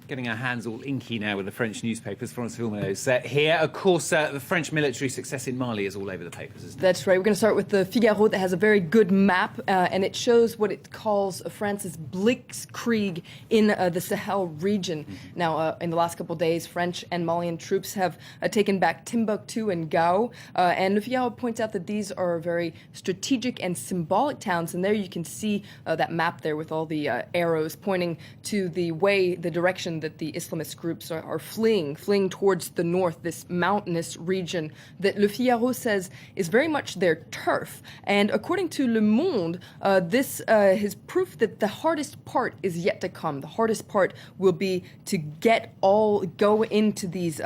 Getting our hands all inky now with the French newspapers. Florence Villeneuve here. Of course, the French military success in Mali is all over the papers, isn't it? That's right. We're going to start with the Figaro that has a very good map, and it shows what it calls France's blitzkrieg in the Sahel region. Mm-hmm. Now, in the last couple of days, French and Malian troops have taken back Timbuktu and Gao, and the Figaro points out that these are very strategic and symbolic towns, and there you can see that map there with all the arrows pointing to the direction that the Islamist groups are fleeing towards the north, this mountainous region that Le Figaro says is very much their turf. And according to Le Monde, this is proof that the hardest part is yet to come. The hardest part will be to go into these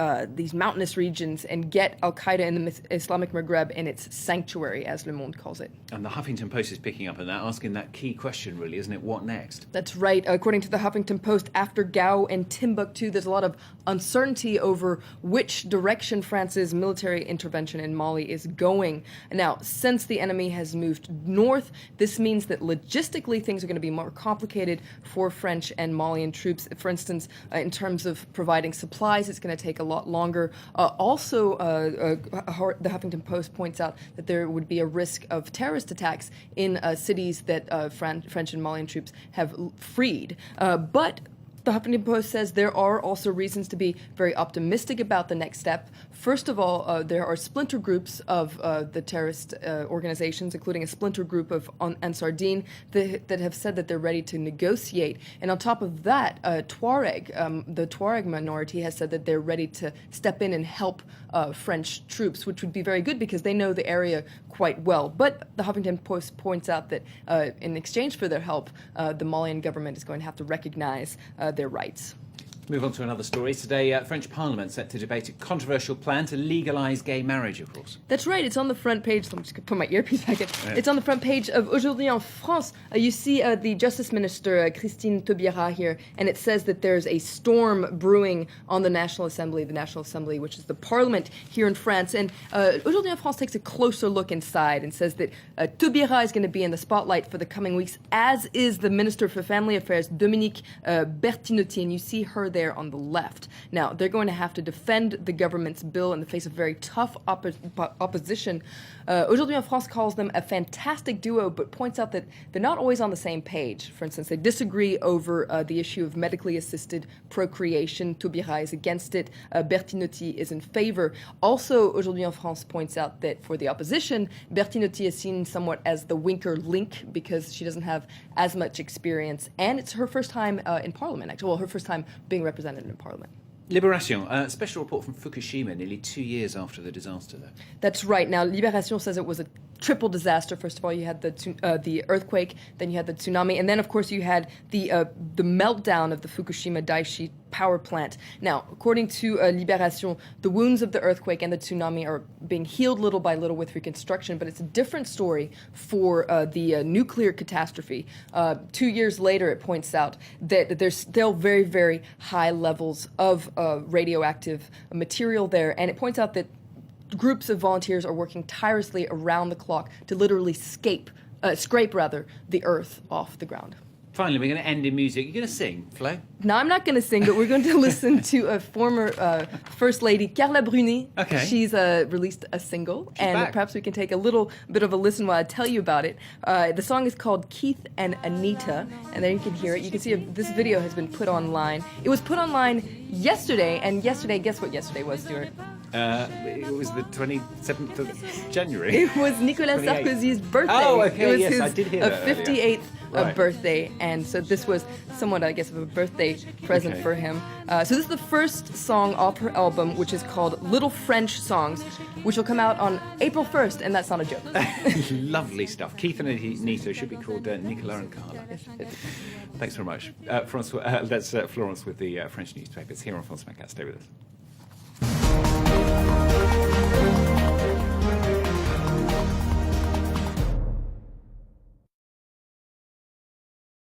mountainous regions and get Al-Qaeda in the Islamic Maghreb in its sanctuary, as Le Monde calls it. And the Huffington Post is picking up on that, asking that key question, really, isn't it? What next? That's right. According to the Huffington Post, after Gao and Timbuktu, there's a lot of uncertainty over which direction France's military intervention in Mali is going. Now, since the enemy has moved north, this means that logistically things are going to be more complicated for French and Malian troops. For instance, in terms of providing supplies, it's going to take a lot longer. Also, the Huffington Post points out that there would be a risk of terrorist attacks in cities that French and Malian troops have freed. But the Huffington Post says there are also reasons to be very optimistic about the next step. First of all, there are splinter groups of the terrorist organizations, including a splinter group of Ansar Dine that have said that they're ready to negotiate. And on top of that, the Tuareg minority has said that they're ready to step in and help French troops, which would be very good because they know the area quite well. But the Huffington Post points out that in exchange for their help, the Malian government is going to have to recognize their rights. Move on to another story. Today, French Parliament set to debate a controversial plan to legalise gay marriage, of course. That's right. It's on the front page. So I'm just going to put my earpiece back in. Yeah. It's on the front page of Aujourd'hui en France. You see the Justice Minister, Christine Taubira, here, and it says that there's a storm brewing on the National Assembly, which is the parliament here in France. And Aujourd'hui en France takes a closer look inside and says that Taubira is going to be in the spotlight for the coming weeks, as is the Minister for Family Affairs, Dominique Bertinotti, and you see her there on the left. Now, they're going to have to defend the government's bill in the face of very tough opposition. Aujourd'hui en France calls them a fantastic duo, but points out that they're not always on the same page. For instance, they disagree over the issue of medically assisted procreation. Taubira is against it. Bertinotti is in favor. Also, Aujourd'hui en France points out that for the opposition, Bertinotti is seen somewhat as the weaker link because she doesn't have as much experience, and it's her first time in Parliament, actually. Well, her first time being represented in Parliament. Libération, a special report from Fukushima nearly 2 years after the disaster there. That's right. Now, Libération says it was a triple disaster. First of all, you had the earthquake, then you had the tsunami, and then, of course, you had the meltdown of the Fukushima Daiichi power plant. Now, according to Libération, the wounds of the earthquake and the tsunami are being healed little by little with reconstruction, but it's a different story for the nuclear catastrophe. 2 years later, it points out that there's still very, very high levels of radioactive material there, and it points out that groups of volunteers are working tirelessly around the clock to literally scrape the earth off the ground. Finally, we're going to end in music. You're going to sing, Flo? No, I'm not going to sing, but we're going to listen to a former First Lady, Carla Bruni. Okay. She's released a single, and back. Perhaps we can take a little bit of a listen while I tell you about it. The song is called Keith and Anita, and there you can hear it. You can see this video has been put online. It was put online yesterday, and guess what yesterday was, Stuart? It was the 27th of January. It was Nicolas 28th. Sarkozy's birthday. Oh, okay, it was yes, his I did hear that 58th Right. birthday, and so this was somewhat, I guess, of a birthday present for him. So this is the first song off her album, which is called Little French Songs, which will come out on April 1st, and that's not a joke. Lovely stuff. Keith and Anita should be called Nicolas and Carla. Thanks very much. That's Florence with the French newspapers here on France 24. Stay with us.